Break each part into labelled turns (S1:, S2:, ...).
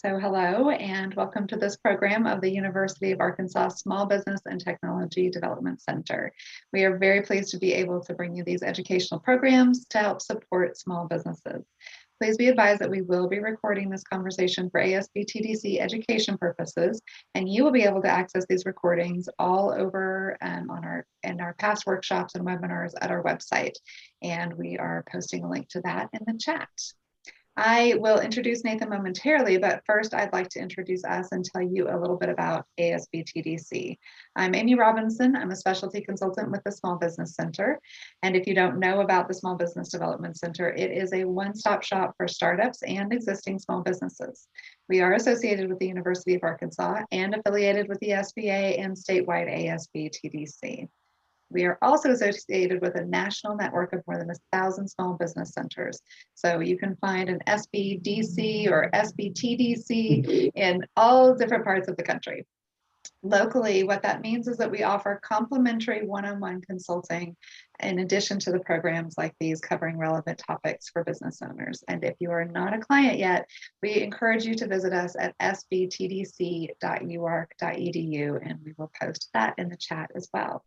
S1: So hello and welcome to this program of the University of Arkansas Small Business and Technology Development Center. We are very pleased to be able to bring you these educational programs to help support small businesses. Please be advised that we will be recording this conversation for ASBTDC education purposes, and you will be able to access these recordings all over in our past workshops and webinars at our website. And we are posting a link to that in the chat. I will introduce Nathan momentarily, but first I'd like to introduce us and tell you a little bit about ASBTDC. I'm Amy Robinson. I'm a specialty consultant with the Small Business Center. And if you don't know about the Small Business Development Center, it is a one-stop shop for startups and existing small businesses. We are associated with the University of Arkansas and affiliated with the SBA and statewide ASBTDC. We are also associated with a national network of more than 1,000 small business centers. So you can find an SBDC or SBTDC in all different parts of the country. Locally, what that means is that we offer complimentary one-on-one consulting in addition to the programs like these covering relevant topics for business owners. And if you are not a client yet, we encourage you to visit us at sbtdc.uark.edu, and we will post that in the chat as well.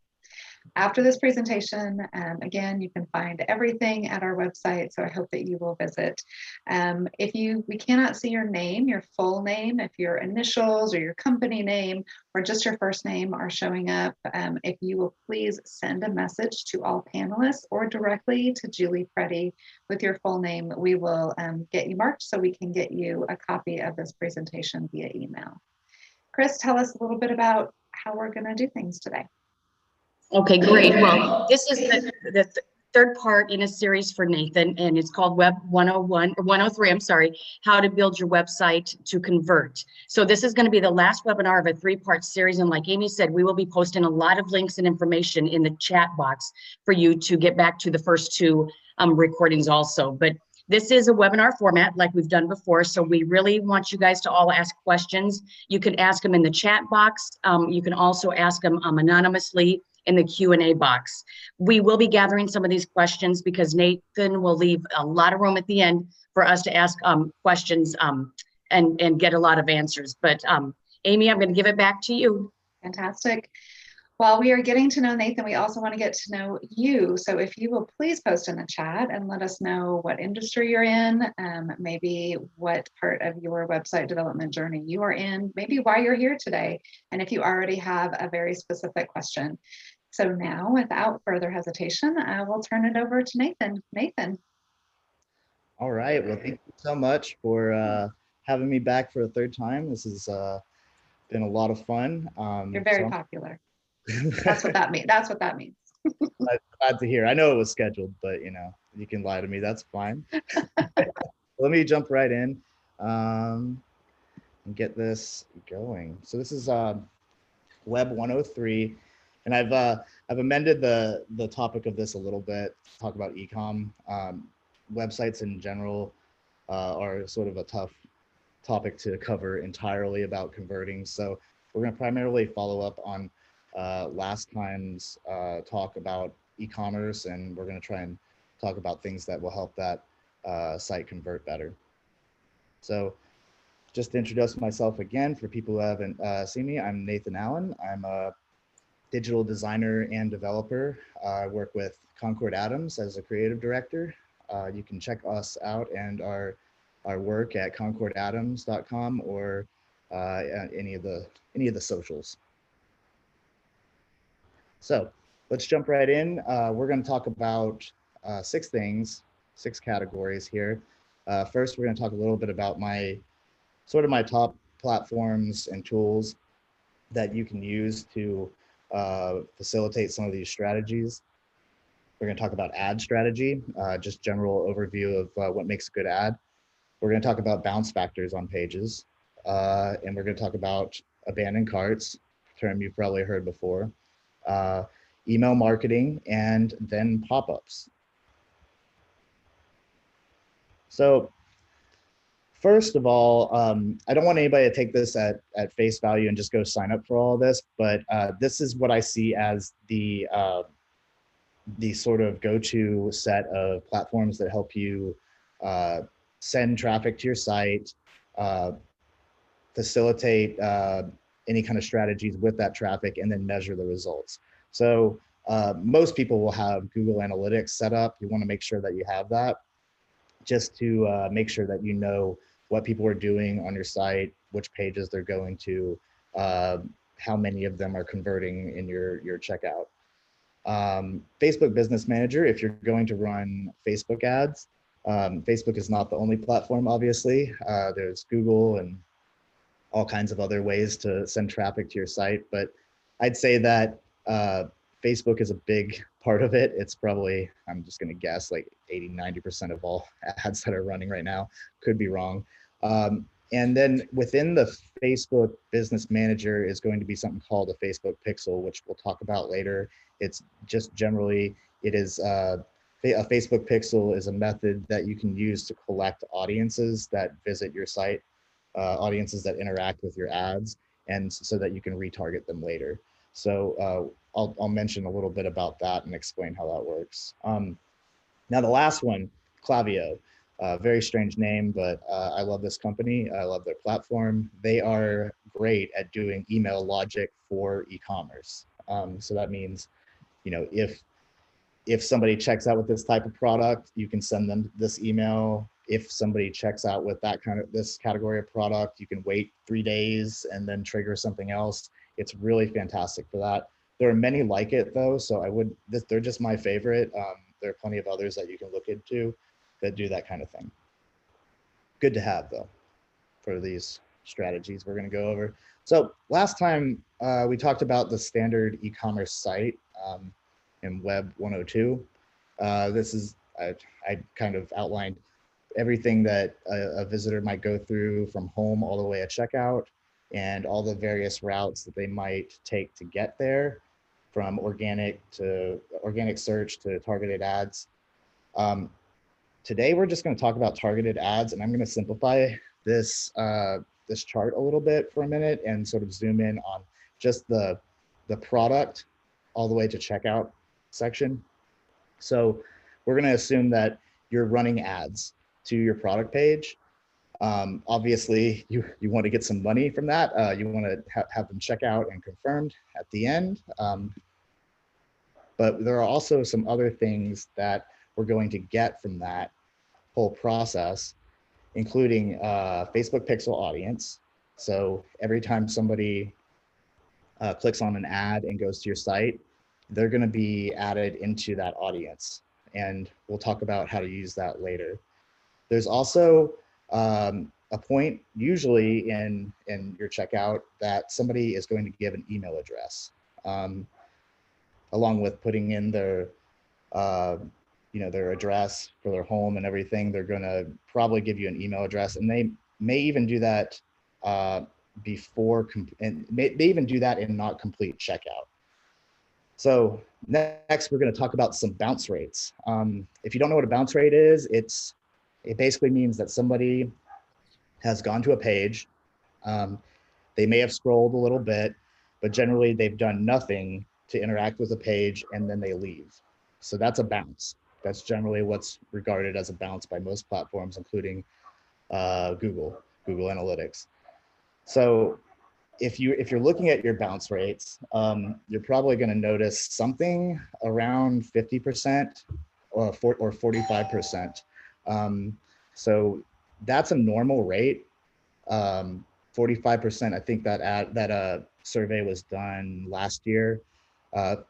S1: After this presentation, again, you can find everything at our website, so I hope that you will visit. We cannot see your name, your full name, if your initials or your company name or just your first name are showing up, if you will please send a message to all panelists or directly to Julie Preddy with your full name, we will get you marked so we can get you a copy of this presentation via email. Chris, tell us a little bit about how we're going to do things today.
S2: Okay, great. Well, this is the third part in a series for Nathan, and it's called Web 101 or 103, I'm sorry, how to build your website to convert. So this is going to be the last webinar of a three-part series. And like Amy said, we will be posting a lot of links and information in the chat box for you to get back to the first two recordings also. But this is a webinar format like we've done before, so we really want you guys to all ask questions. You can ask them in the chat box. You can also ask them anonymously in the Q&A box. We will be gathering some of these questions because Nathan will leave a lot of room at the end for us to ask questions and get a lot of answers. But Amy, I'm going to give it back to you.
S1: Fantastic. While we are getting to know Nathan, we also want to get to know you. So if you will please post in the chat and let us know what industry you're in, maybe what part of your website development journey you are in, maybe why you're here today, and if you already have a very specific question. So now, without further hesitation, I will turn it over to Nathan. Nathan.
S3: All right. Well, thank you so much for having me back for a third time. This has been a lot of fun.
S1: You're very popular. That's what that means. That's what that means.
S3: Glad to hear. I know it was scheduled, but you can lie to me. That's fine. Let me jump right in and get this going. So this is Web 103, and I've amended the topic of this a little bit. Talk about e-com. Websites in general are sort of a tough topic to cover entirely about converting. So we're going to primarily follow up on last time's talk about e-commerce, and we're going to try and talk about things that will help that site convert better. So just to introduce myself again for people who haven't seen me, I'm Nathan Allen. I'm a digital designer and developer. I work with Concord Adams as a creative director. You can check us out and our work at concordadams.com or any of the socials. So let's jump right in. We're going to talk about 6 categories here. First, we're going to talk a little bit about my top platforms and tools that you can use to facilitate some of these strategies. We're going to talk about ad strategy, just general overview of what makes a good ad. We're going to talk about bounce factors on pages, and we're going to talk about abandoned carts, a term you've probably heard before. Email marketing, and then pop-ups. So first of all, I don't want anybody to take this at face value and just go sign up for all of this, but this is what I see as the sort of go-to set of platforms that help you send traffic to your site, facilitate any kind of strategies with that traffic and then measure the results. So most people will have Google Analytics set up. You want to make sure that you have that, just to make sure that you know what people are doing on your site, which pages they're going to, how many of them are converting in your checkout. Facebook Business Manager, if you're going to run Facebook ads, Facebook is not the only platform, obviously. There's Google and all kinds of other ways to send traffic to your site, but I'd say that Facebook is a big part of it. It's probably, I'm just gonna guess, like 80–90% of all ads that are running right now. Could be wrong. And then within the Facebook Business Manager is going to be something called a Facebook Pixel, which we'll talk about later. It's just generally, it is a Facebook Pixel is a method that you can use to collect audiences that visit your site, audiences that interact with your ads, and so that you can retarget them later. So I'll mention a little bit about that and explain how that works. Now the last one, Klaviyo. Very strange name, but I love this company. I love their platform. They are great at doing email logic for e-commerce. So that means, you know, if somebody checks out with this type of product, you can send them this email. If somebody checks out with this category of product, you can wait 3 days and then trigger something else. It's really fantastic for that. There are many like it though, so they're just my favorite. There are plenty of others that you can look into that do that kind of thing. Good to have though for these strategies we're going to go over. So last time we talked about the standard e-commerce site in Web 102. This is, I kind of outlined everything that a visitor might go through from home all the way at checkout, and all the various routes that they might take to get there, from organic search to targeted ads. Today, we're just going to talk about targeted ads, and I'm going to simplify this chart a little bit for a minute and sort of zoom in on just the product all the way to checkout section. So we're going to assume that you're running ads to your product page. Obviously, you want to get some money from that. You want to have them check out and confirmed at the end. But there are also some other things that we're going to get from that whole process, including Facebook Pixel audience. So every time somebody clicks on an ad and goes to your site, they're going to be added into that audience. And we'll talk about how to use that later. There's also a point usually in your checkout that somebody is going to give an email address, along with putting in their their address for their home and everything. They're going to probably give you an email address, and they may even do that may even do that in not complete checkout. So next, we're going to talk about some bounce rates. If you don't know what a bounce rate is, it basically means that somebody has gone to a page. They may have scrolled a little bit, but generally they've done nothing to interact with the page, and then they leave. So that's a bounce. That's generally what's regarded as a bounce by most platforms, including Google Analytics. So if you're looking at your bounce rates, you're probably going to notice something around 50% or 45%. So that's a normal rate. 45%. I think that survey was done last year.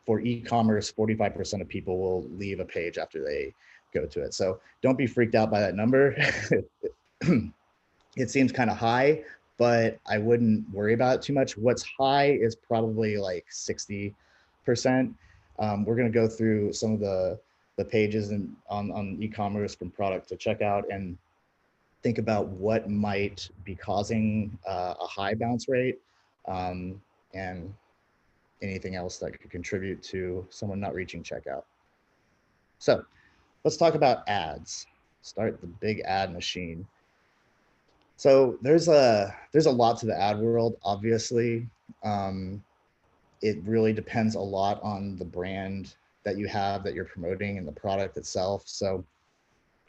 S3: For e-commerce, 45% of people will leave a page after they go to it. So don't be freaked out by that number. It seems kind of high, but I wouldn't worry about it too much. What's high is probably like 60%. We're going to go through some of the pages on e-commerce from product to checkout and think about what might be causing a high bounce rate, and anything else that could contribute to someone not reaching checkout. So let's talk about ads. Start the big ad machine. So there's a lot to the ad world, obviously. It really depends a lot on the brand that you have, that you're promoting, and the product itself. So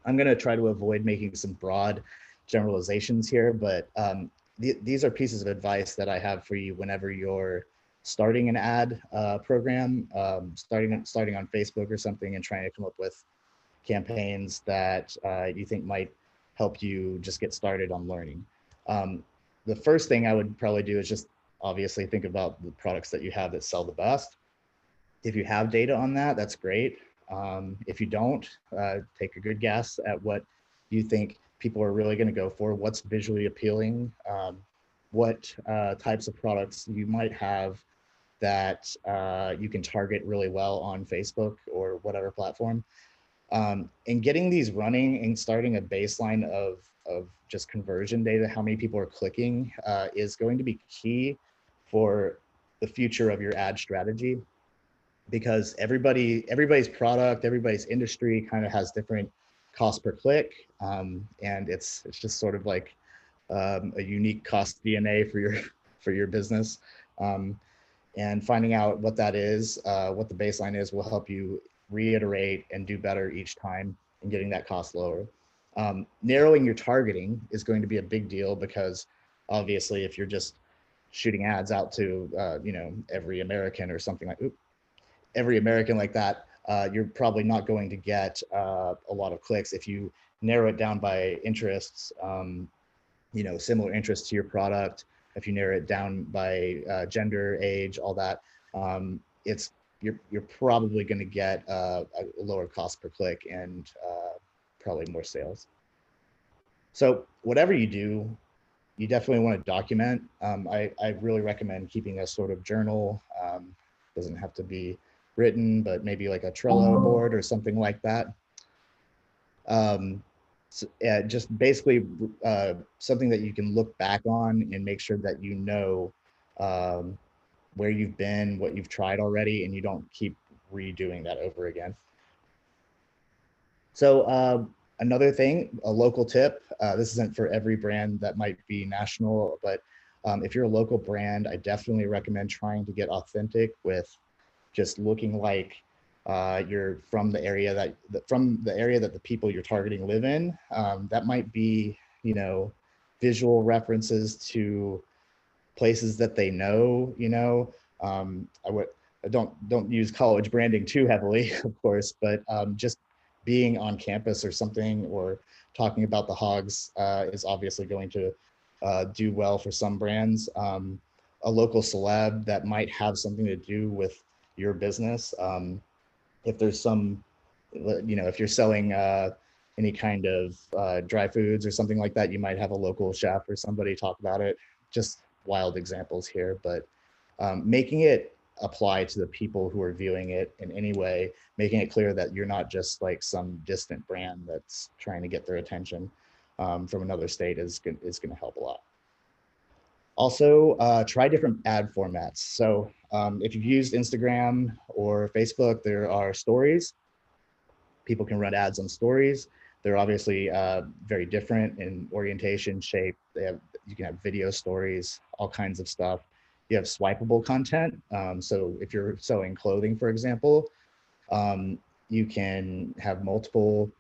S3: I'm going to try to avoid making some broad generalizations here, but these are pieces of advice that I have for you whenever you're starting an ad program, starting on Facebook or something, and trying to come up with campaigns that you think might help you just get started on learning. The first thing I would probably do is just obviously think about the products that you have that sell the best. If you have data on that, that's great. If you don't, take a good guess at what you think people are really going to go for, what's visually appealing, what types of products you might have that you can target really well on Facebook or whatever platform. And getting these running and starting a baseline of just conversion data, how many people are clicking, is going to be key for the future of your ad strategy, because everybody's product, everybody's industry kind of has different cost per click, and it's just sort of like a unique cost DNA for your business. And finding out what that is, what the baseline is, will help you reiterate and do better each time and getting that cost lower. Narrowing your targeting is going to be a big deal, because obviously if you're just shooting ads out to every American or something like every American like that, you're probably not going to get a lot of clicks. If you narrow it down by interests, similar interests to your product, if you narrow it down by gender, age, all that, you're probably going to get a lower cost per click and probably more sales. So whatever you do, you definitely want to document. I really recommend keeping a sort of journal. Doesn't have to be written, but maybe like a Trello board or something like that. So, just basically something that you can look back on and make sure that you know where you've been, what you've tried already, and you don't keep redoing that over again. So another thing, a local tip, this isn't for every brand that might be national, but if you're a local brand, I definitely recommend trying to get authentic with just looking like you're from the area that the people you're targeting live in. That might be, visual references to places that they know. I don't use college branding too heavily, of course, but just being on campus or something, or talking about the hogs is obviously going to do well for some brands. A local celeb that might have something to do with your business. If there's some, if you're selling any kind of dry foods or something like that, you might have a local chef or somebody talk about it. Just wild examples here, but making it apply to the people who are viewing it in any way, making it clear that you're not just like some distant brand that's trying to get their attention from another state is going to help a lot. Also, try different ad formats. So if you've used Instagram or Facebook, there are stories. People can run ads on stories. They're obviously very different in orientation, shape. You can have video stories, all kinds of stuff. You have swipeable content. So if you're selling clothing, for example, you can have multiple,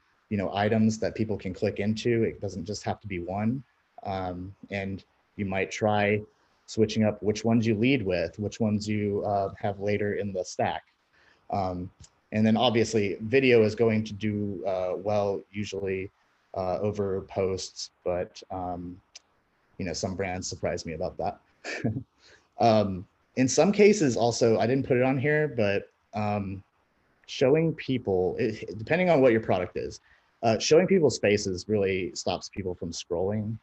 S3: items that people can click into. It doesn't just have to be one. And you might try switching up which ones you lead with, which ones you have later in the stack. And then obviously video is going to do well usually over posts, but some brands surprise me about that. In some cases also, I didn't put it on here, but showing people, depending on what your product is, showing people spaces really stops people from scrolling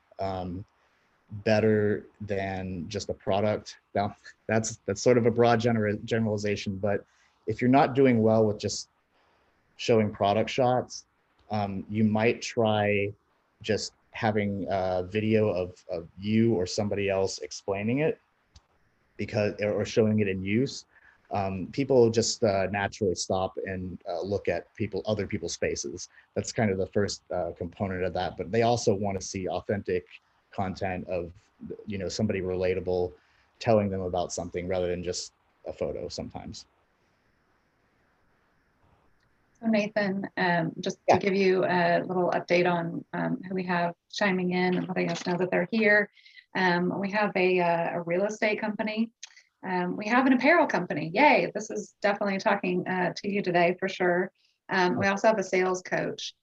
S3: better than just a product. Now, that's sort of a broad generalization, but if you're not doing well with just showing product shots, you might try just having a video of you or somebody else explaining it, or showing it in use. People just naturally stop and look at other people's faces. That's kind of the first component of that, but they also want to see authentic content of somebody relatable telling them about something rather than just a photo sometimes.
S1: So Nathan, just to give you a little update on who we have chiming in and letting us know that they're here. We have a real estate company. We have an apparel company. Yay, this is definitely talking to you today for sure. We also have a sales coach.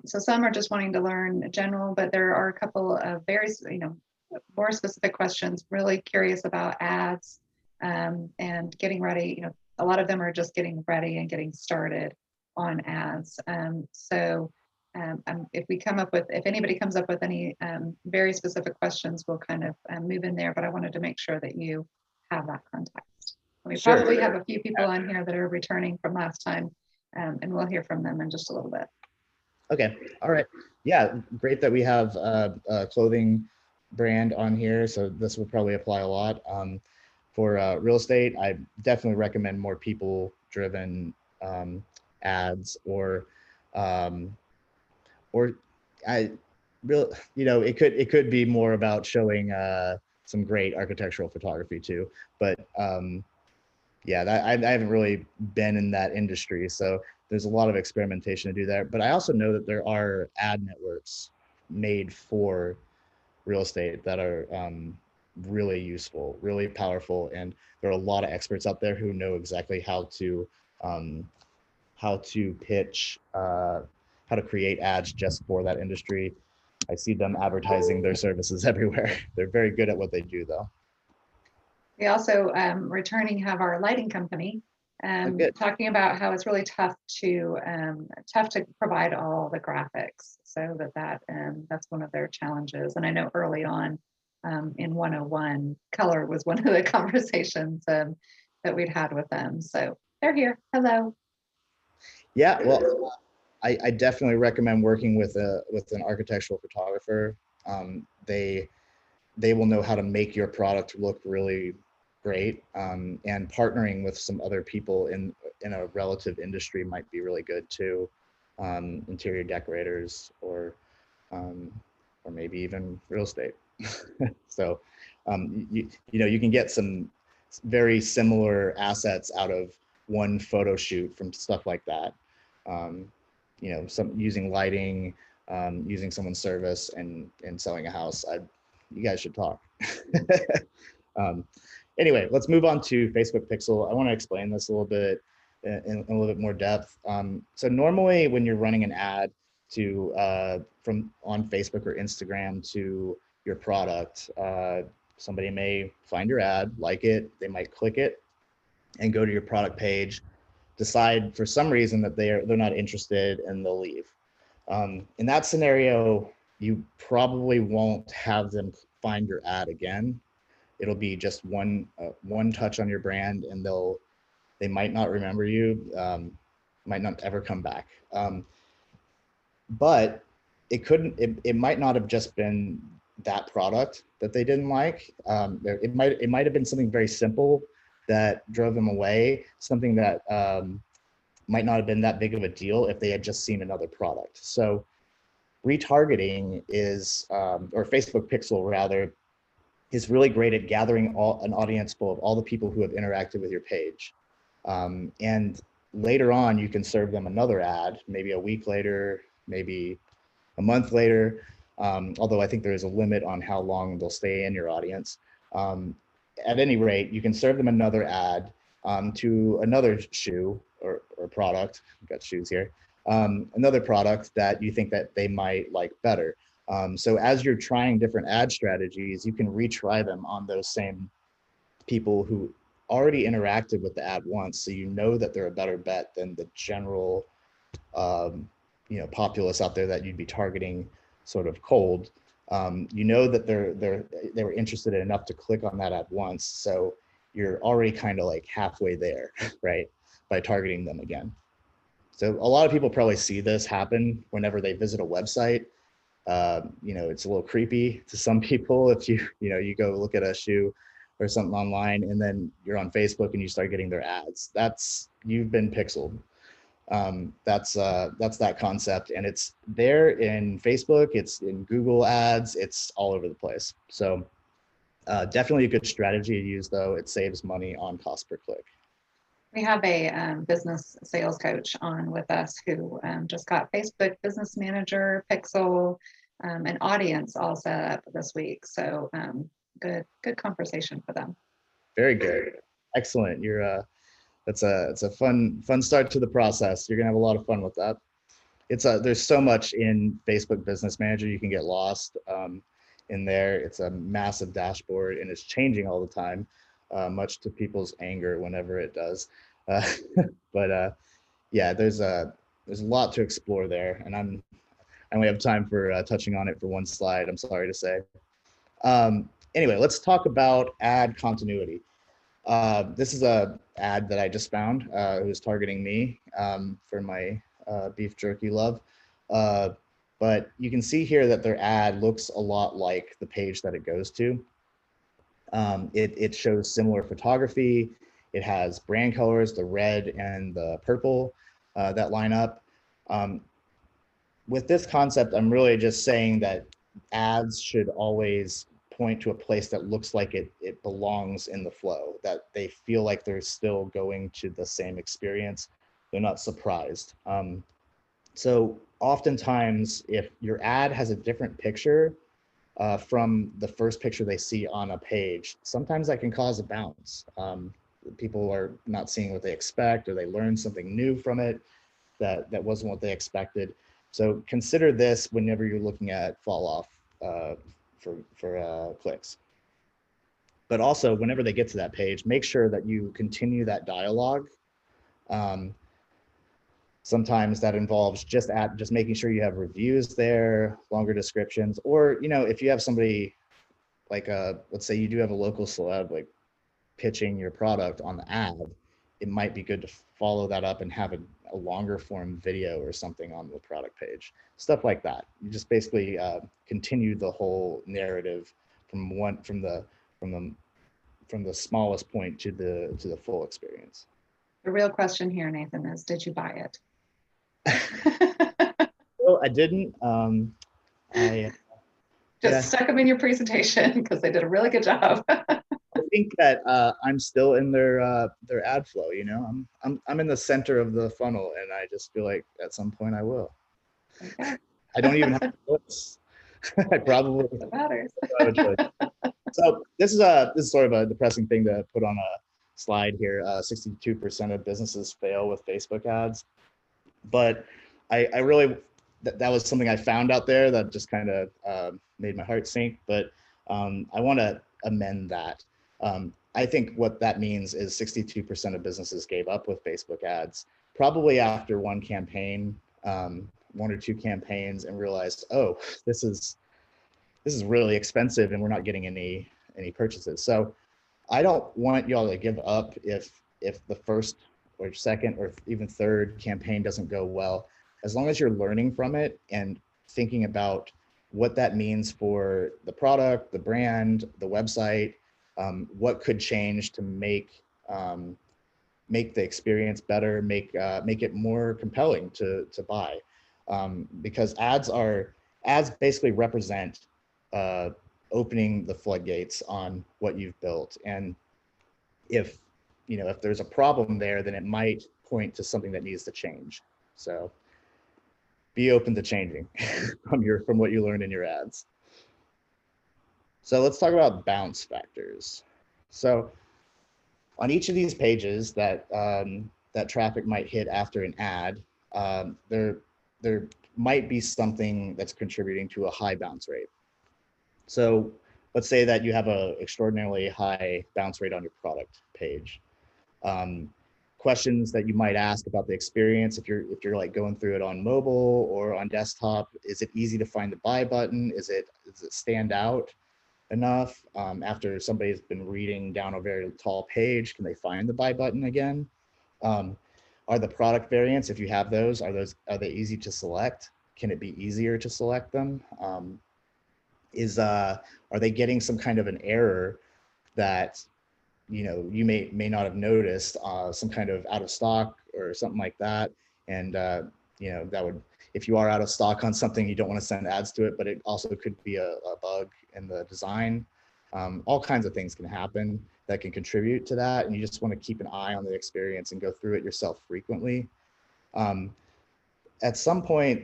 S1: So some are just wanting to learn general, but there are a couple of very, more specific questions, really curious about ads and getting ready. A lot of them are just getting ready and getting started on ads. If anybody comes up with any very specific questions, we'll kind of move in there, but I wanted to make sure that you have that context. We
S3: Sure.
S1: probably have a few people on here that are returning from last time, and we'll hear from them in just a little bit.
S3: Okay. All right. Yeah. Great that we have a clothing brand on here. So this will probably apply a lot. For real estate, I definitely recommend more people-driven ads or it could be more about showing some great architectural photography too. But yeah, I haven't really been in that industry, so there's a lot of experimentation to do there. But I also know that there are ad networks made for real estate that are really useful, really powerful, and there are a lot of experts out there who know exactly how to pitch, how to create ads just for that industry. I see them advertising their services everywhere. They're very good at what they do, though.
S1: We also have our lighting company, talking about how it's really tough to provide all the graphics. So that's one of their challenges. And I know early on in 101, color was one of the conversations that we'd had with them. So they're here. Hello.
S3: Yeah, well, I definitely recommend working with an architectural photographer. They will know how to make your product look really great, and partnering with some other people in a relative industry might be really good too. Interior decorators or maybe even real estate. So you can get some very similar assets out of one photo shoot from stuff like that. Some using lighting, using someone's service and selling a house. You guys should talk. Anyway, let's move on to Facebook Pixel. I want to explain this a little bit in a little bit more depth. So normally when you're running an ad from on Facebook or Instagram to your product, somebody may find your ad, like it, they might click it and go to your product page, decide for some reason that they're not interested, and they'll leave. In that scenario, you probably won't have them find your ad again. It'll be just one touch on your brand, and they might not remember you, might not ever come back. But it might not have just been that product that they didn't like. It might have been something very simple that drove them away, something that might not have been that big of a deal if they had just seen another product. So retargeting or Facebook Pixel rather, is really great at gathering an audience full of all the people who have interacted with your page. And later on, you can serve them another ad, maybe a week later, maybe a month later, although I think there is a limit on how long they'll stay in your audience. At any rate, you can serve them another ad to another shoe or product. I've got shoes here. Another product that you think that they might like better. So as you're trying different ad strategies, you can retry them on those same people who already interacted with the ad once. So you know that they're a better bet than the general populace out there that you'd be targeting sort of cold. You know that they were interested enough to click on that ad once. So you're already kind of like halfway there, right? By targeting them again. So a lot of people probably see this happen whenever they visit a website. It's a little creepy to some people if you go look at a shoe or something online and then you're on Facebook and you start getting their ads. You've been pixeled. That's that concept, and it's there in Facebook, it's in Google ads, it's all over the place. So definitely a good strategy to use, though. It saves money on cost per click.
S1: We have a business sales coach on with us who just got Facebook Business Manager, Pixel, an audience all set up this week. So good conversation for them.
S3: Very good. Excellent. It's a fun start to the process. You're gonna have a lot of fun with that. There's so much in Facebook Business Manager, you can get lost in there. It's a massive dashboard and it's changing all the time, much to people's anger whenever it does. But yeah, there's a lot to explore there, and I only have time for touching on it for one slide, I'm sorry to say. Anyway, let's talk about ad continuity. This is a ad that I just found who's targeting me for my beef jerky love. But you can see here that their ad looks a lot like the page that it goes to. It shows similar photography. It has brand colors, the red and the purple that line up. With this concept, I'm really just saying that ads should always point to a place that looks like it belongs in the flow, that they feel like they're still going to the same experience. They're not surprised. So oftentimes, if your ad has a different picture from the first picture they see on a page, sometimes that can cause a bounce. People are not seeing what they expect, or they learn something new from it that wasn't what they expected. So consider this whenever you're looking at fall off for clicks. But also, whenever they get to that page, make sure that you continue that dialogue. Sometimes that involves just making sure you have reviews there, longer descriptions, or if you have somebody like let's say you do have a local celeb like pitching your product on the ad, it might be good to follow that up and have a longer form video or something on the product page, stuff like that. You just basically continue the whole narrative from the smallest point to the full experience.
S1: The real question here, Nathan, is did you buy it?
S3: Well, I didn't. I
S1: stuck them in your presentation because they did a really good job.
S3: I think that I'm still in their ad flow. I'm in the center of the funnel, and I just feel like at some point I will.
S1: Okay.
S3: I don't even have choice. I probably.
S1: It matters.
S3: So this is sort of a depressing thing to put on a slide here. 62% of businesses fail with Facebook ads, but I really that was something I found out there that just kind of made my heart sink. But I want to amend that. I think what that means is 62% of businesses gave up with Facebook ads, probably after one campaign, one or two campaigns, and realized, oh, this is really expensive and we're not getting any purchases. So I don't want y'all to give up if the first or second or even third campaign doesn't go well. As long as you're learning from it and thinking about what that means for the product, the brand, the website, what could change to make the experience better, make it more compelling to buy, because ads basically represent opening the floodgates on what you've built, and if there's a problem there, then it might point to something that needs to change. So be open to changing from what you learned in your ads. So let's talk about bounce factors. So on each of these pages that traffic might hit after an ad, there might be something that's contributing to a high bounce rate. So let's say that you have an extraordinarily high bounce rate on your product page. Questions that you might ask about the experience, if you're like going through it on mobile or on desktop, is it easy to find the buy button? Does it stand out enough? After somebody's been reading down a very tall page, can they find the buy button again? Are the product variants, if you have those, are they easy to select? Can it be easier to select them? Are they getting some kind of an error that you may not have noticed, some kind of out of stock or something like that? And that would, if you are out of stock on something, you don't want to send ads to it, but it also could be a bug in the design. All kinds of things can happen that can contribute to that, and you just want to keep an eye on the experience and go through it yourself frequently. at some point,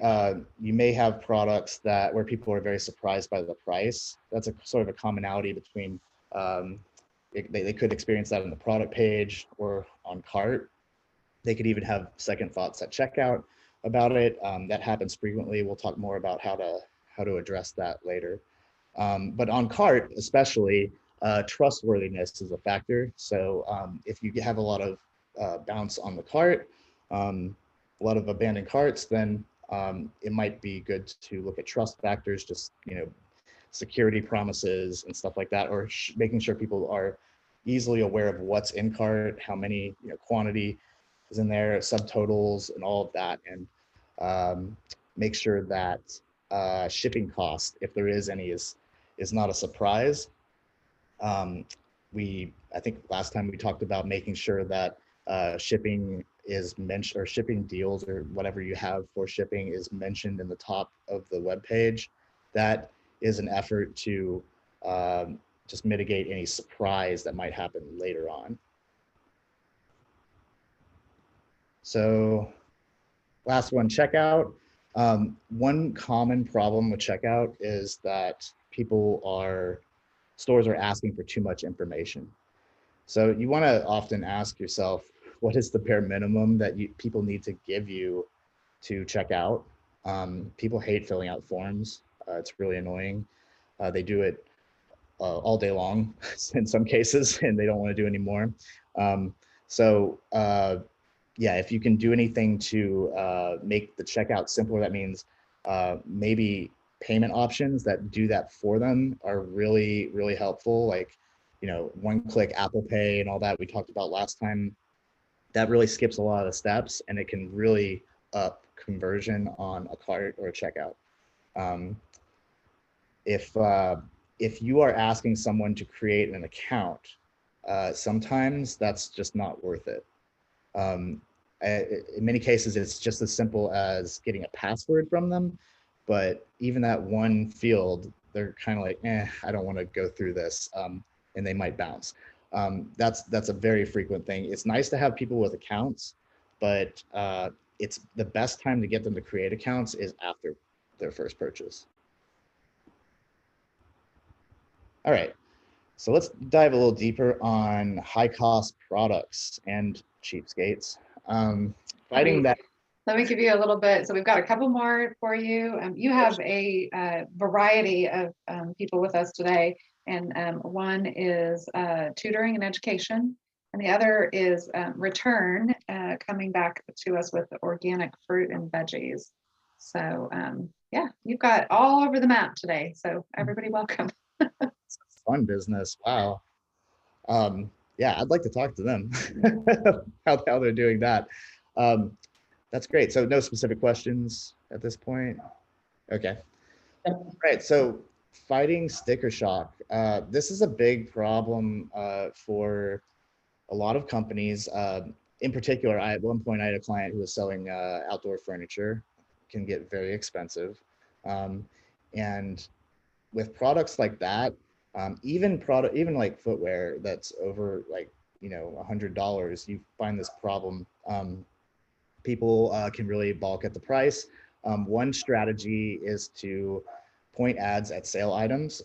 S3: you may have products where people are very surprised by the price. That's a sort of a commonality between, they could experience that on the product page or on cart. They could even have second thoughts at checkout about it. That happens frequently. We'll talk more about how to address that later. But on cart, especially, trustworthiness is a factor. So if you have a lot of bounce on the cart, a lot of abandoned carts, then it might be good to look at trust factors, just, security promises and stuff like that, or making sure people are easily aware of what's in cart, how many, quantity is in there, subtotals and all of that, and make sure that shipping cost, if there is any, is not a surprise. I think last time we talked about making sure that shipping is mentioned, or shipping deals or whatever you have for shipping is mentioned in the top of the web page. That is an effort to just mitigate any surprise that might happen later on. So last one, checkout. One common problem with checkout is that stores are asking for too much information. So you want to often ask yourself, what is the bare minimum that people need to give you to check out? People hate filling out forms. It's really annoying. They do it all day long in some cases, and they don't want to do anymore. Yeah, if you can do anything to make the checkout simpler, that means maybe payment options that do that for them are really, really helpful. Like, one-click Apple Pay and all that we talked about last time. That really skips a lot of the steps, and it can really up conversion on a cart or a checkout. If you are asking someone to create an account, sometimes that's just not worth it. In many cases, it's just as simple as getting a password from them, but even that one field, they're kind of like, I don't want to go through this, and they might bounce. That's a very frequent thing. It's nice to have people with accounts, but it's the best time to get them to create accounts is after their first purchase. All right, so let's dive a little deeper on high cost products and cheapskates. Fighting that.
S1: Let me give you a little bit. So we've got a couple more for you. You have a variety of people with us today. And one is tutoring and education. And the other is return, coming back to us with organic fruit and veggies. So yeah, you've got all over the map today. So everybody welcome.
S3: It's a fun business. Wow. Yeah, I'd like to talk to them, how they're doing that. That's great. So no specific questions at this point? Okay. All right, so fighting sticker shock. This is a big problem for a lot of companies. In particular, at one point I had a client who was selling outdoor furniture. It can get very expensive. And with products like that, even like footwear that's over like, $100, you find this problem. People can really balk at the price. One strategy is to point ads at sale items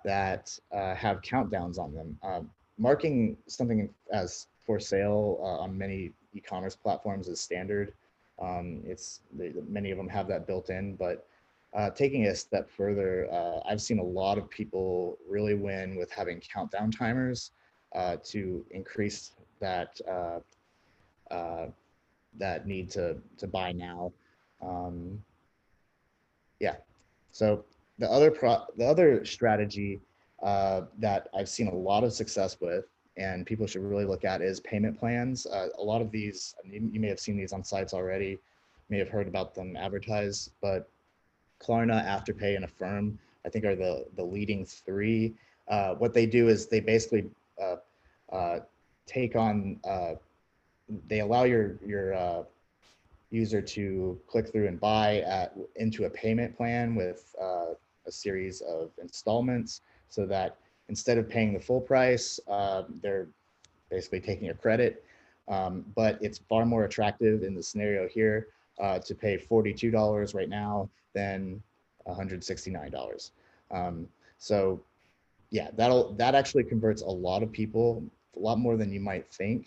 S3: that have countdowns on them. Marking something as for sale on many e-commerce platforms is standard. Many of them have that built in, but taking it a step further, I've seen a lot of people really win with having countdown timers to increase that that need to buy now. Yeah. So the other strategy that I've seen a lot of success with, and people should really look at, is payment plans. A lot of these, you may have seen these on sites already, may have heard about them advertised, but Klarna, Afterpay, and Affirm, I think, are the leading three. What they do is they basically take on, they allow your user to click through and buy into a payment plan with a series of installments, so that instead of paying the full price, they're basically taking a credit. But it's far more attractive in the scenario here to pay $42 right now than $169. So yeah, that actually converts a lot of people, a lot more than you might think,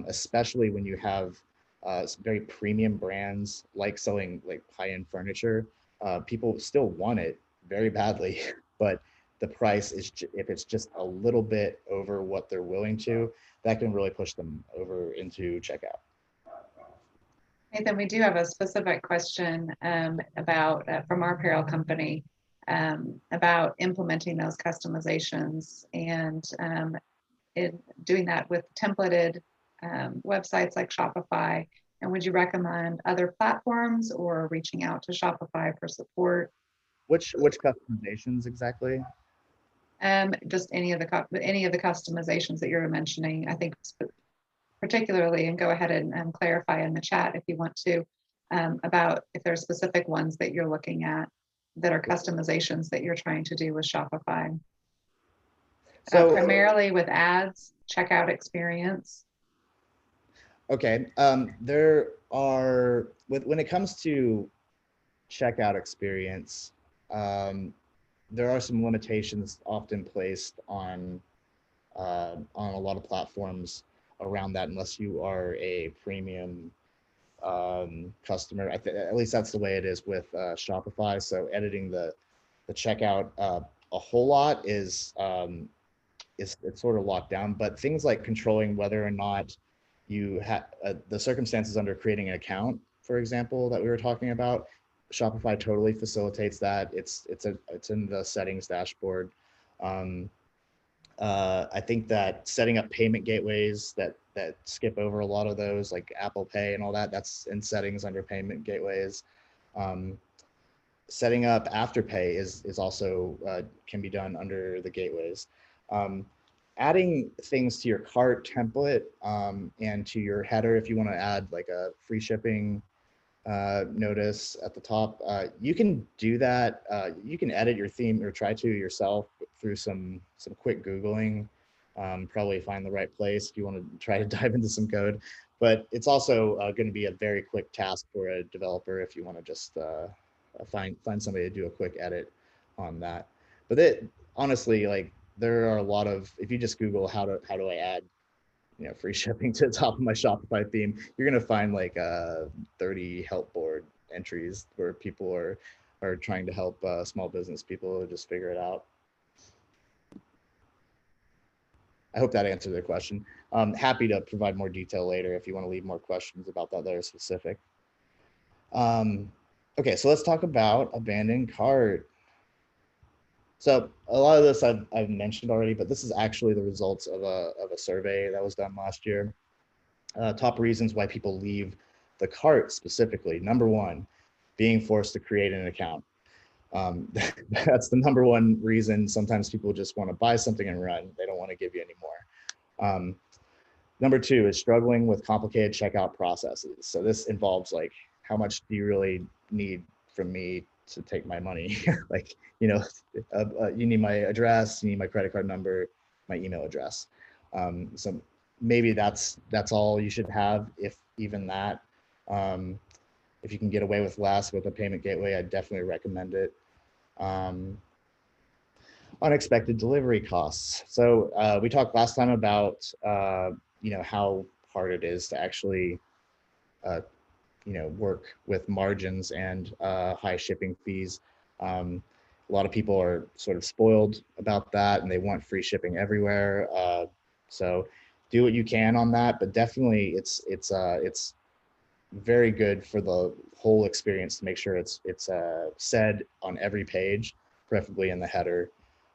S3: especially when you have very premium brands like selling like high-end furniture. People still want it very badly, but the price is, if it's just a little bit over what they're willing to, that can really push them over into checkout.
S1: Nathan, we do have a specific question about from our apparel company about implementing those customizations and doing that with templated websites like Shopify. And would you recommend other platforms or reaching out to Shopify for support?
S3: Which customizations exactly?
S1: Just any of the customizations that you're mentioning. I think particularly, and go ahead and clarify in the chat if you want to, about if there's specific ones that you're looking at that are customizations that you're trying to do with Shopify. So primarily with ads, checkout experience.
S3: Okay, there are, when it comes to checkout experience, there are some limitations often placed on a lot of platforms around that, unless you are a premium customer. At least that's the way it is with Shopify. So editing the checkout a whole lot is it's sort of locked down. But things like controlling whether or not you have the circumstances under creating an account, for example, that we were talking about, Shopify totally facilitates that. It's in the settings dashboard. I think that setting up payment gateways that skip over a lot of those, like Apple Pay and all that, that's in settings under payment gateways. Setting up Afterpay is also can be done under the gateways. Adding things to your cart template and to your header, if you want to add like a free shipping notice at the top, you can do that. You can edit your theme or try to yourself through some quick Googling. Probably find the right place if you want to try to dive into some code. But it's also going to be a very quick task for a developer if you want to just find somebody to do a quick edit on that. But honestly, like, there are a lot of, if you just Google how do I add free shipping to the top of my Shopify theme, you're gonna find like 30 help board entries where people are trying to help small business people just figure it out. I hope that answered the question. I'm happy to provide more detail later if you want to leave more questions about that that are specific. Okay, so let's talk about abandoned cart. So a lot of this I've mentioned already, but this is actually the results of a survey that was done last year. Top reasons why people leave the cart specifically. Number one, being forced to create an account. That's the number one reason. Sometimes people just want to buy something and run. They don't want to give you any more. Number two is struggling with complicated checkout processes. So this involves like, how much do you really need from me to take my money? Like, you need my address, you need my credit card number, my email address. So maybe that's all you should have, if even that. If you can get away with less with a payment gateway, I definitely recommend it. Unexpected delivery costs. So we talked last time about how hard it is to actually work with margins and high shipping fees. A lot of people are sort of spoiled about that, and they want free shipping everywhere. So do what you can on that, but definitely it's very good for the whole experience to make sure it's said on every page, preferably in the header,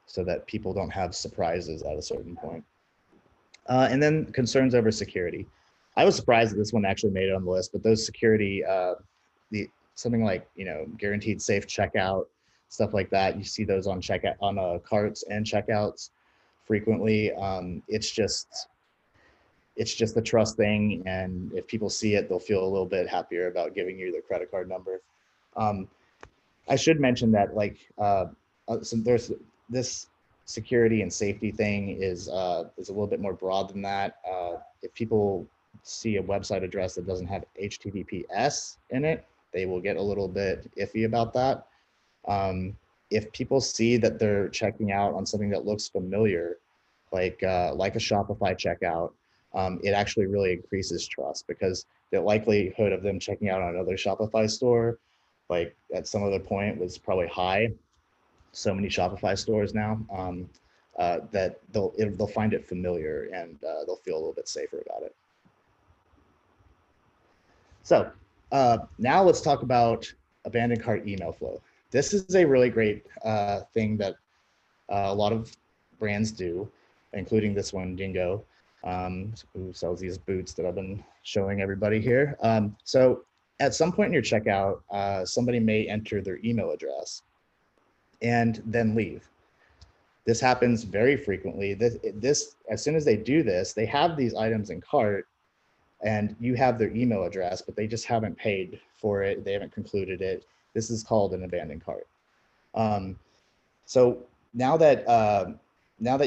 S3: so that people don't have surprises at a certain point. And then concerns over security. I was surprised that this one actually made it on the list, but those security, something like guaranteed safe checkout, stuff like that. You see those on checkout, on carts and checkouts frequently. It's just a trust thing, and if people see it, they'll feel a little bit happier about giving you their credit card number. I should mention that there's this security and safety thing is a little bit more broad than that. If people see a website address that doesn't have HTTPS in it, they will get a little bit iffy about that. If people see that they're checking out on something that looks familiar, like a Shopify checkout, it actually really increases trust, because the likelihood of them checking out on another Shopify store, like at some other point, was probably high. So many Shopify stores now, that they'll find it familiar, and they'll feel a little bit safer about it. So now let's talk about abandoned cart email flow. This is a really great thing that a lot of brands do, including this one, Dingo, who sells these boots that I've been showing everybody here. So at some point in your checkout, somebody may enter their email address and then leave. This happens very frequently. This as soon as they do this, they have these items in cart, and you have their email address, but they just haven't paid for it. They haven't concluded it. This is called an abandoned cart. So now that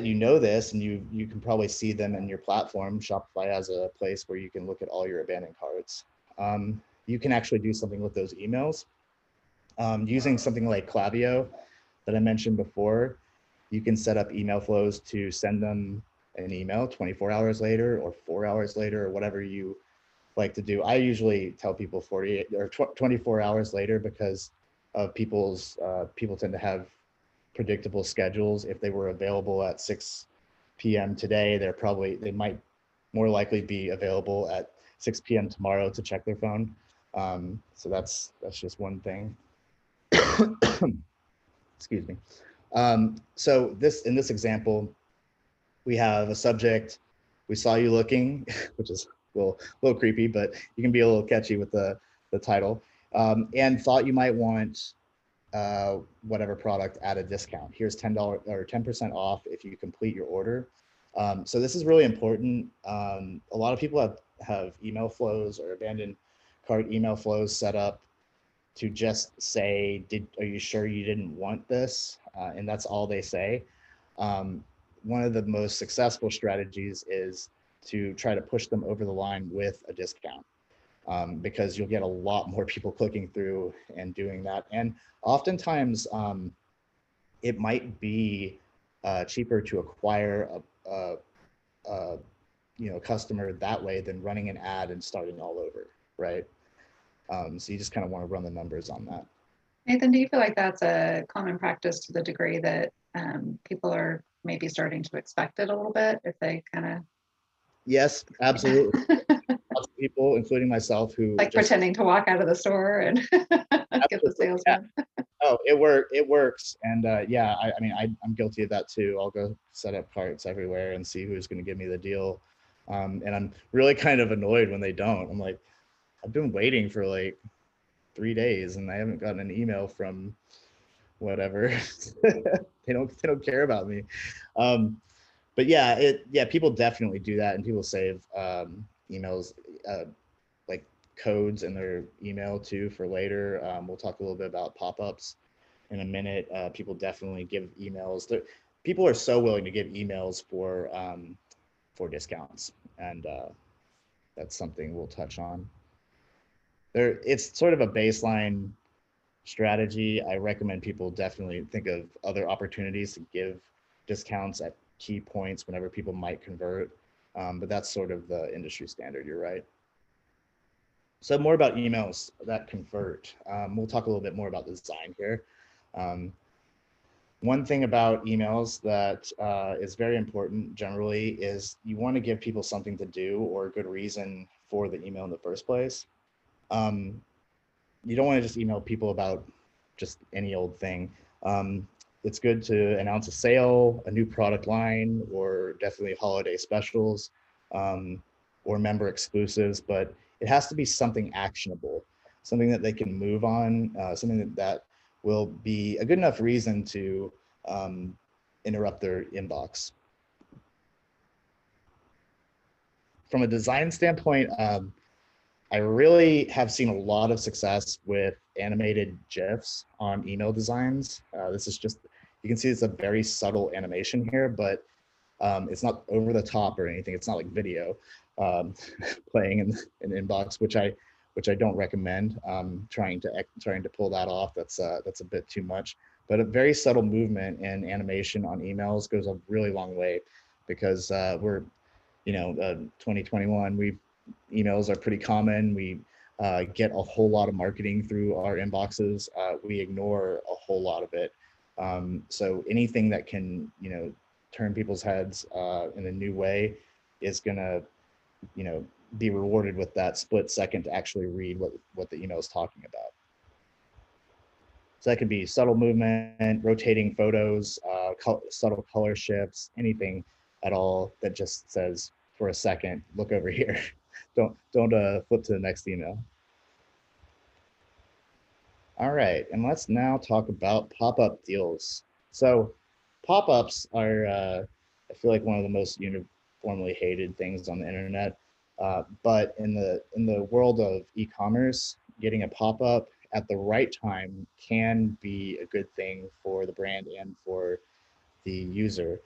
S3: you know this, and you can probably see them in your platform, Shopify has a place where you can look at all your abandoned carts. You can actually do something with those emails using something like Klaviyo that I mentioned before. You can set up email flows to send them an email 24 hours later or 4 hours later, or whatever you like to do. I usually tell people 48 or 24 hours later, because of people tend to have predictable schedules. If they were available at 6 p.m. today, they might more likely be available at 6 p.m. tomorrow to check their phone. So that's just one thing. Excuse me. So in this example, we have a subject: "We saw you looking," which is a little creepy, but you can be a little catchy with the title, and "thought you might want whatever product at a discount. Here's $10 or 10% off if you complete your order." So this is really important. A lot of people have email flows or abandoned cart email flows set up to just say, "Are you sure you didn't want this?" And that's all they say. One of the most successful strategies is to try to push them over the line with a discount, because you'll get a lot more people clicking through and doing that. And oftentimes, it might be cheaper to acquire a customer that way than running an ad and starting all over, right? So you just kind of want to run the numbers on that.
S1: Nathan, do you feel like that's a common practice to the degree that people are maybe starting to expect it a little bit, if they kind of...
S3: Yes, absolutely. Lots of people, including myself, who
S1: like just pretending to walk out of the store and get the salesman.
S3: Yeah. Oh, it works. And yeah, I mean, I'm guilty of that too. I'll go set up carts everywhere and see who's going to give me the deal. And I'm really kind of annoyed when they don't. I'm like, I've been waiting for like 3 days and I haven't gotten an email from whatever. They don't care about me. But yeah, people definitely do that, and people save emails, like codes in their email too for later. We'll talk a little bit about pop-ups in a minute. People definitely give emails. People are so willing to give emails for discounts, and that's something we'll touch on. It's sort of a baseline strategy. I recommend people definitely think of other opportunities to give discounts at key points whenever people might convert. But that's sort of the industry standard, you're right. So more about emails that convert. We'll talk a little bit more about the design here. One thing about emails that is very important generally is you want to give people something to do or a good reason for the email in the first place. You don't want to just email people about just any old thing. It's good to announce a sale, a new product line, or definitely holiday specials, or member exclusives, but it has to be something actionable, something that they can move on, something that will be a good enough reason to interrupt their inbox. From a design standpoint, I really have seen a lot of success with animated GIFs on email designs. This is just, you can see it's a very subtle animation here, but It's not over the top or anything. It's not like video playing in an inbox, which I don't recommend. Trying to pull that off, that's a bit too much. But a very subtle movement and animation on emails goes a really long way, because we're 2021. Emails are pretty common. We get a whole lot of marketing through our inboxes. We ignore a whole lot of it. So anything that can turn people's heads in a new way is gonna be rewarded with that split second to actually read what the email is talking about. So that could be subtle movement, rotating photos, subtle color shifts, anything at all that just says, for a second, look over here. don't flip to the next email. All right, and let's now talk about pop-up deals. So pop-ups are, I feel like, one of the most uniformly hated things on the internet. But in the world of e-commerce, getting a pop-up at the right time can be a good thing for the brand and for the user.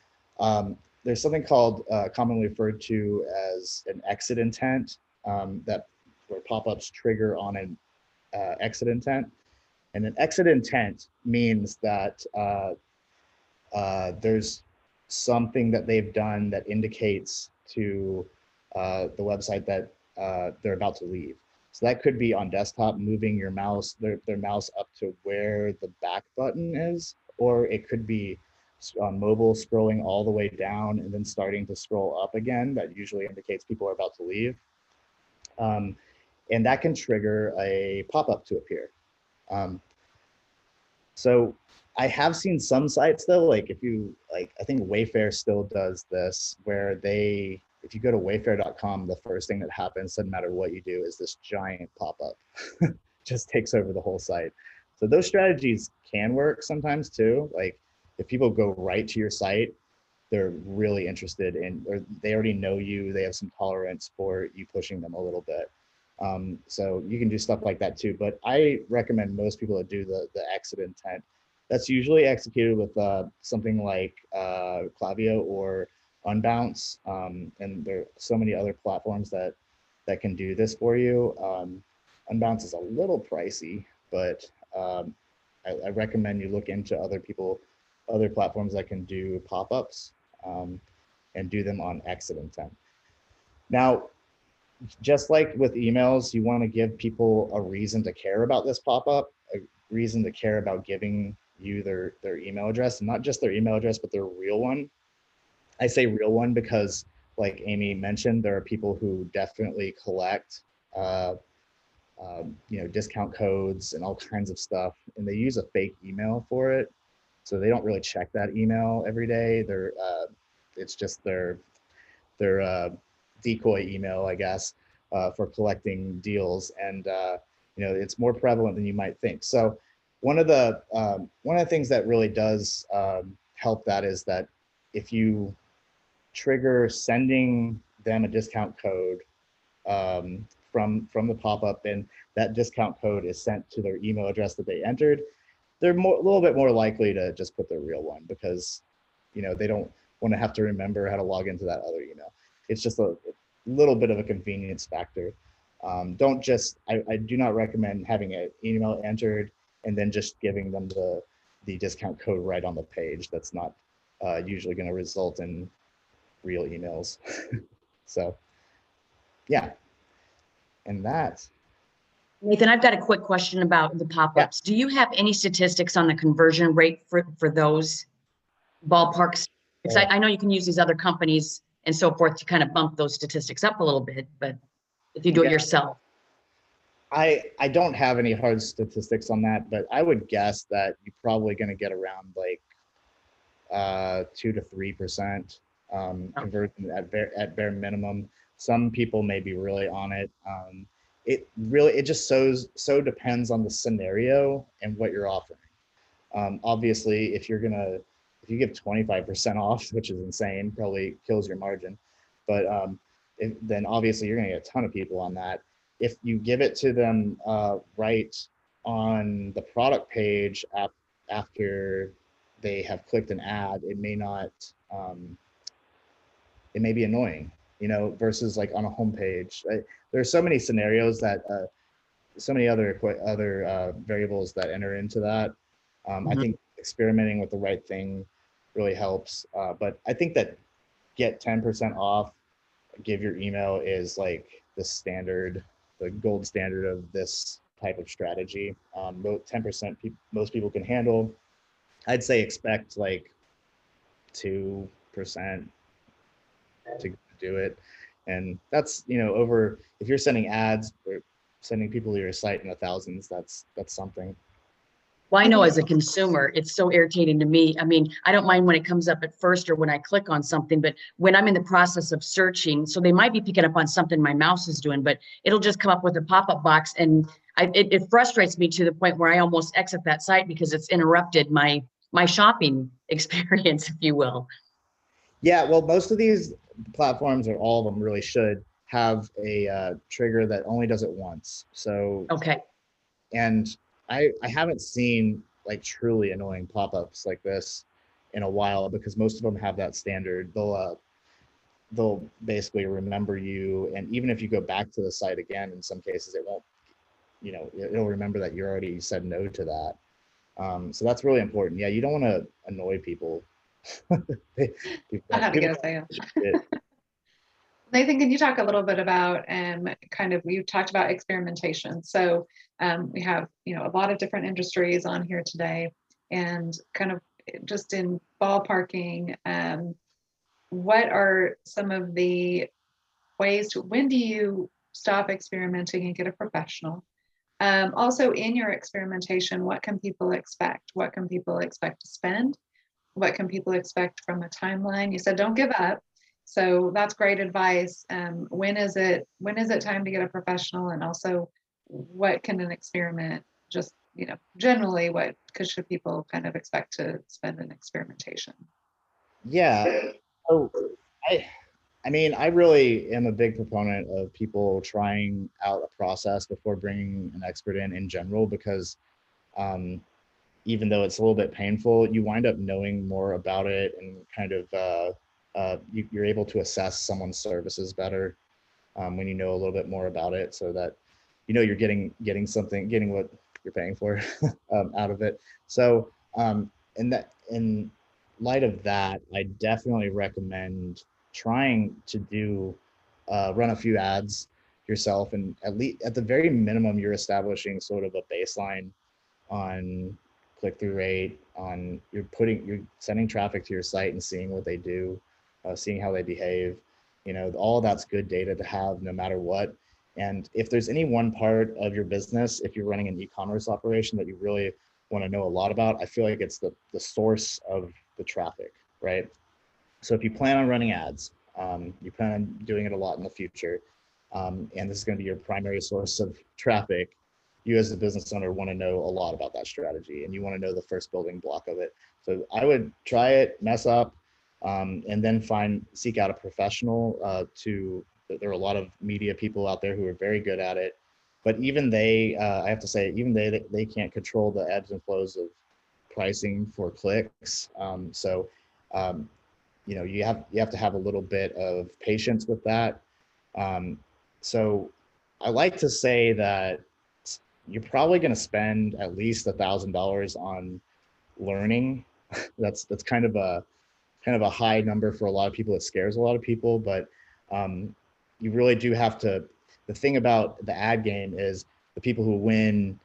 S3: There's something called, commonly referred to as an exit intent, where pop-ups trigger on an exit intent. And an exit intent means that there's something that they've done that indicates to the website that they're about to leave. So that could be on desktop, moving your mouse, their mouse up to where the back button is, or it could be on mobile, scrolling all the way down and then starting to scroll up again. That usually indicates people are about to leave. And that can trigger a pop-up to appear. So I have seen some sites though, like I think Wayfair still does this, where if you go to wayfair.com, the first thing that happens, doesn't matter what you do, is this giant pop-up. Just takes over the whole site. So those strategies can work sometimes too. Like if people go right to your site, they're really interested in, or they already know you, they have some tolerance for you pushing them a little bit. So you can do stuff like that too, but I recommend most people to do the exit intent. That's usually executed with something like Klaviyo or Unbounce, and there are so many other platforms that can do this for you. Unbounce is a little pricey, but I recommend you look into other platforms that can do pop-ups and do them on exit intent. Now, just like with emails, you want to give people a reason to care about this pop-up, a reason to care about giving you their email address, and not just their email address, but their real one. I say real one because, like Amy mentioned, there are people who definitely collect discount codes and all kinds of stuff, and they use a fake email for it. So they don't really check that email every day. It's just their decoy email, I guess, for collecting deals, and it's more prevalent than you might think. So one of the things that really does help that is that if you trigger sending them a discount code from the pop-up, and that discount code is sent to their email address that they entered, they're a little bit more likely to just put their real one, because they don't want to have to remember how to log into that other email. It's just a little bit of a convenience factor. I do not recommend having an email entered and then just giving them the discount code right on the page. That's not usually going to result in real emails. So yeah, and that.
S2: Nathan, I've got a quick question about the pop-ups. Yeah. Do you have any statistics on the conversion rate for those ballparks? Because I know you can use these other companies and so forth to kind of bump those statistics up a little bit, but if you do it yourself.
S3: I don't have any hard statistics on that, but I would guess that you're probably going to get around like 2 to 3% conversion at bare minimum. Some people may be really on it. It just so depends on the scenario and what you're offering. Obviously, if you give 25% off, which is insane, probably kills your margin. But then obviously you're going to get a ton of people on that. If you give it to them right on the product page after they have clicked an ad, it may not it may be annoying, versus like on a homepage. There's so many scenarios that, so many other variables that enter into that. I
S2: Mhm.
S3: think experimenting with the right thing really helps. But I think that get 10% off, give your email is like the gold standard of this type of strategy. 10% most people can handle. I'd say expect like 2% to do it. And that's, over, if you're sending ads or sending people to your site in the thousands, that's something.
S2: Well, I know as a consumer, it's so irritating to me. I mean, I don't mind when it comes up at first or when I click on something, but when I'm in the process of searching, so they might be picking up on something my mouse is doing, but it'll just come up with a pop-up box, and it frustrates me to the point where I almost exit that site because it's interrupted my shopping experience, if you will.
S3: Yeah, well, most of these platforms, or all of them really, should have a trigger that only does it once. So,
S2: Okay.
S3: and I haven't seen like truly annoying pop-ups like this in a while, because most of them have that standard. They'll basically remember you, and even if you go back to the site again, in some cases it won't, it'll remember that you already said no to that. So that's really important. Yeah, you don't want to annoy people.
S1: I had to get a sale. Nathan, can you talk a little bit about you talked about experimentation. So we have, a lot of different industries on here today, and kind of just in ballparking, what are some of the ways when do you stop experimenting and get a professional? Also, in your experimentation, what can people expect? What can people expect to spend? What can people expect from a timeline? You said don't give up. So that's great advice. When is it time to get a professional? And also, what can an experiment just, generally should people kind of expect to spend in experimentation?
S3: Yeah. So I I mean, I really am a big proponent of people trying out a process before bringing an expert in general, because um, even though it's a little bit painful, you wind up knowing more about it, and kind of you're able to assess someone's services better when you know a little bit more about it, so that you're getting what you're paying for out of it. So in light of that, I definitely recommend trying to run a few ads yourself, and at the very minimum, you're establishing sort of a baseline on click-through rate, on you're sending traffic to your site and seeing what they do, seeing how they behave. All that's good data to have no matter what. And if there's any one part of your business, if you're running an e-commerce operation, that you really want to know a lot about, I feel like it's the source of the traffic, right? So if you plan on running ads, you plan on doing it a lot in the future, and this is going to be your primary source of traffic, you as a business owner want to know a lot about that strategy, and you want to know the first building block of it. So I would try it, mess up, and then seek out a professional. There are a lot of media people out there who are very good at it, but even they, I have to say, even they can't control the ebbs and flows of pricing for clicks. So you have to have a little bit of patience with that. So I like to say that you're probably going to spend at least $1,000 on learning. That's kind of a high number for a lot of people. It scares a lot of people, but you really do have to. The thing about the ad game is the people who win,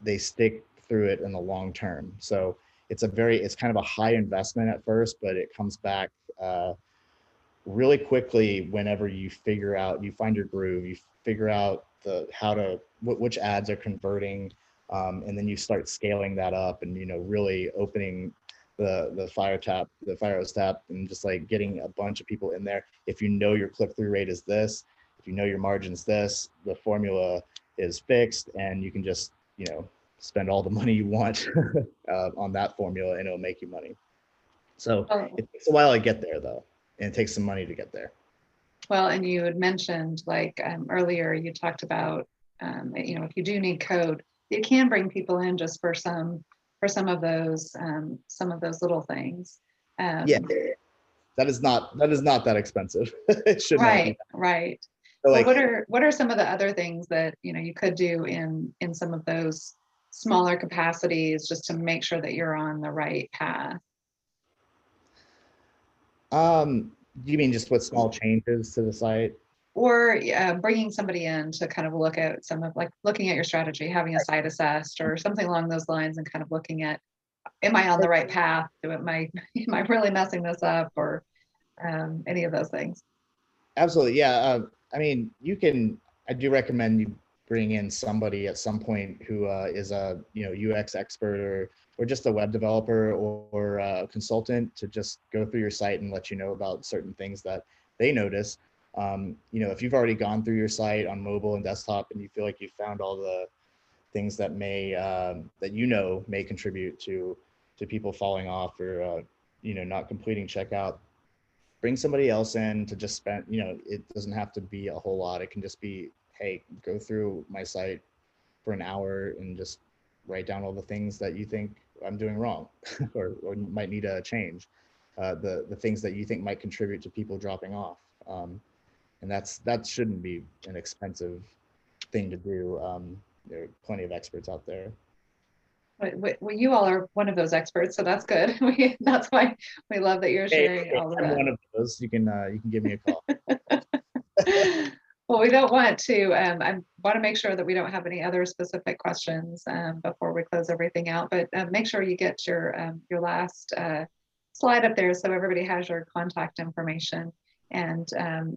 S3: they stick through it in the long term. So it's kind of a high investment at first, but it comes back really quickly whenever you find your groove, you figure out which ads are converting, and then you start scaling that up, and really opening the fire hose tap, and just like getting a bunch of people in there. If you know your click-through rate is this, if you know your margin's this, the formula is fixed, and you can just spend all the money you want on that formula, and it'll make you money. So it takes a while to get there, though, and it takes some money to get there.
S1: Well, and you had mentioned earlier, you talked about if you do need code, you can bring people in just for some of those little things.
S3: Yeah. that is not that expensive. It should not be.
S1: Right.
S3: So,
S1: Well,
S3: like,
S1: what are some of the other things that, you could do in some of those smaller capacities just to make sure that you're on the right path?
S3: you mean just with small changes to the site?
S1: Or bringing somebody in to kind of look at some of, like, looking at your strategy, having a site assessed or something along those lines, and kind of looking at, am I on the right path? Am I really messing this up, or any of those things?
S3: Absolutely, yeah. I mean, I do recommend you bring in somebody at some point who is a UX expert, or just a web developer, or a consultant, to just go through your site and let you know about certain things that they notice. If you've already gone through your site on mobile and desktop and you feel like you found all the things that may contribute to people falling off, or not completing checkout, bring somebody else in to just spend, it doesn't have to be a whole lot. It can just be, hey, go through my site for an hour and just write down all the things that you think I'm doing wrong, or might need a change, the things that you think might contribute to people dropping off. And that shouldn't be an expensive thing to do. There are plenty of experts out there.
S1: Well, you all are one of those experts, so that's good. That's why we love that you're sharing all of
S3: I'm
S1: that.
S3: one of those. You can give me a call.
S1: Well, we don't want to, I want to make sure that we don't have any other specific questions before we close everything out, but make sure you get your last slide up there so everybody has your contact information. And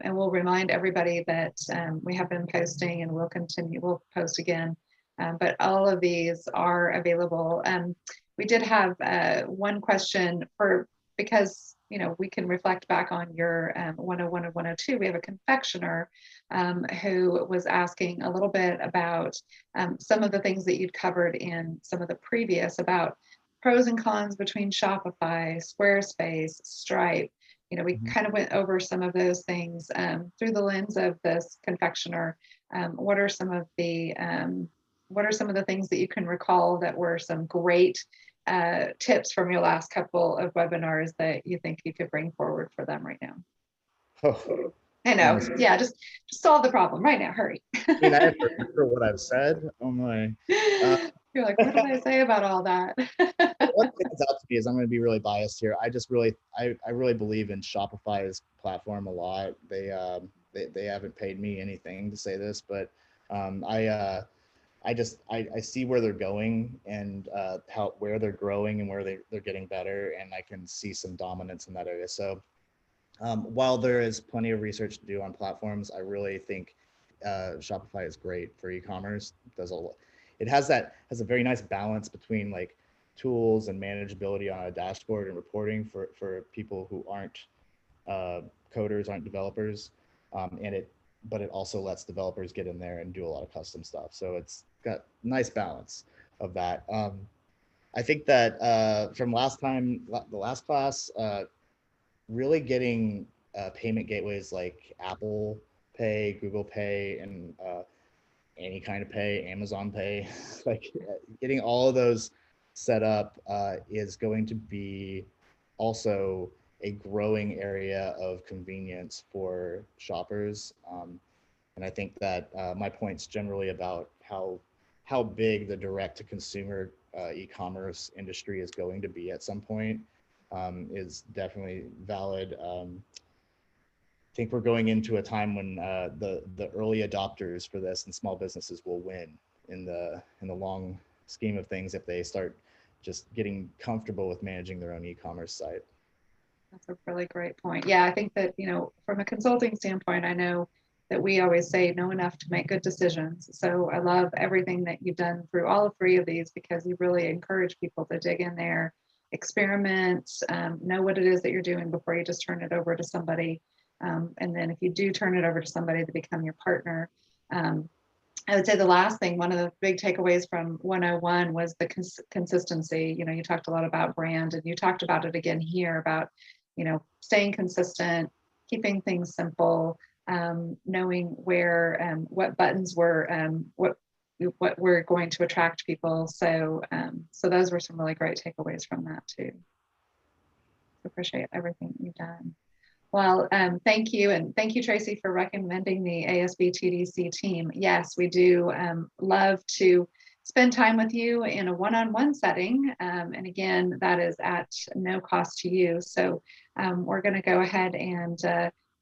S1: we'll remind everybody that we have been posting, and we'll post again. But all of these are available. We did have one question because we can reflect back on your 101 and 102. We have a confectioner who was asking a little bit about some of the things that you'd covered in some of the previous, about pros and cons between Shopify, Squarespace, Stripe. We kind of went over some of those things through the lens of this confectioner. What are some of the things that you can recall that were some great tips from your last couple of webinars that you think you could bring forward for them right now?
S3: Oh,
S1: I know. Yeah, just solve the problem right now. Hurry.
S3: I mean, I have to remember what I've said. Oh my.
S1: You're like, what did I say about all that?
S3: What stands out to me is, I'm going to be really biased here. I really believe in Shopify's platform a lot. They haven't paid me anything to say this, but I see where they're going, and where they're growing, and where they're getting better, and I can see some dominance in that area. So while there is plenty of research to do on platforms, I really think Shopify is great for e-commerce. It has a very nice balance between, like, tools and manageability on a dashboard and reporting for people who aren't coders, aren't developers, but it also lets developers get in there and do a lot of custom stuff. So it's got nice balance of that. I think that from the last class, really getting payment gateways like Apple Pay, Google Pay, and any kind of pay, Amazon Pay, like getting all of those set up is going to be also a growing area of convenience for shoppers. And I think that my point's generally about how big the direct-to-consumer e-commerce industry is going to be at some point is definitely valid. I think we're going into a time when the early adopters for this and small businesses will win in the long scheme of things, if they start just getting comfortable with managing their own e-commerce site.
S1: That's a really great point. Yeah, I think that, from a consulting standpoint, I know that we always say know enough to make good decisions. So I love everything that you've done through all three of these, because you really encourage people to dig in there, experiment, know what it is that you're doing before you just turn it over to somebody. And then if you do turn it over to somebody to become your partner, I would say the last thing, one of the big takeaways from 101 was the consistency. You talked a lot about brand, and you talked about it again here about, staying consistent, keeping things simple, knowing where, what buttons were, what we're going to attract people. So those were some really great takeaways from that too. Appreciate everything you've done. Well, thank you. And thank you, Tracy, for recommending the ASB TDC team. Yes, we do love to spend time with you in a one-on-one setting. And again, that is at no cost to you. So we're going to go ahead and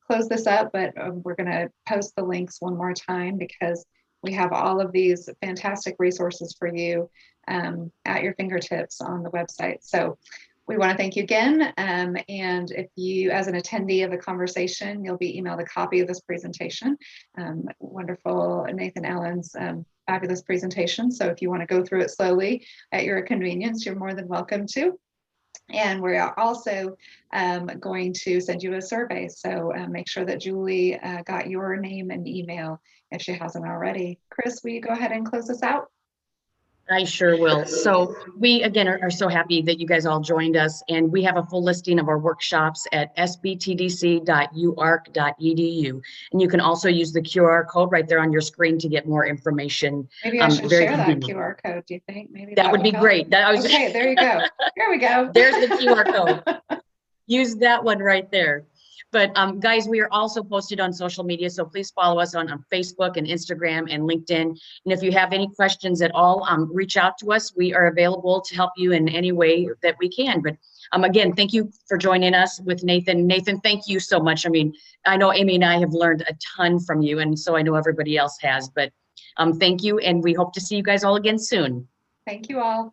S1: close this up, but we're going to post the links one more time because we have all of these fantastic resources for you at your fingertips on the website. So we want to thank you again. And if you, as an attendee of the conversation, you'll be emailed a copy of this presentation. Wonderful Nathan Allen's fabulous presentation. So if you want to go through it slowly at your convenience, you're more than welcome to. And we're also going to send you a survey. So make sure that Julie got your name and email if she hasn't already. Chris, will you go ahead and close this out?
S2: I sure will. So we, again, are so happy that you guys all joined us, and we have a full listing of our workshops at sbtdc.uark.edu. And you can also use the QR code right there on your screen to get more information.
S1: Maybe I should share that QR code. Do you think? Maybe
S2: that would be
S1: help?
S2: great.
S1: Okay, there you go. Here we go.
S2: There's the QR code. Use that one right there. But guys, we are also posted on social media, so please follow us on Facebook and Instagram and LinkedIn. And if you have any questions at all, reach out to us. We are available to help you in any way that we can. But again, thank you for joining us with Nathan. Nathan, thank you so much. I mean, I know Amy and I have learned a ton from you, and so I know everybody else has. But thank you, and we hope to see you guys all again soon.
S1: Thank you all.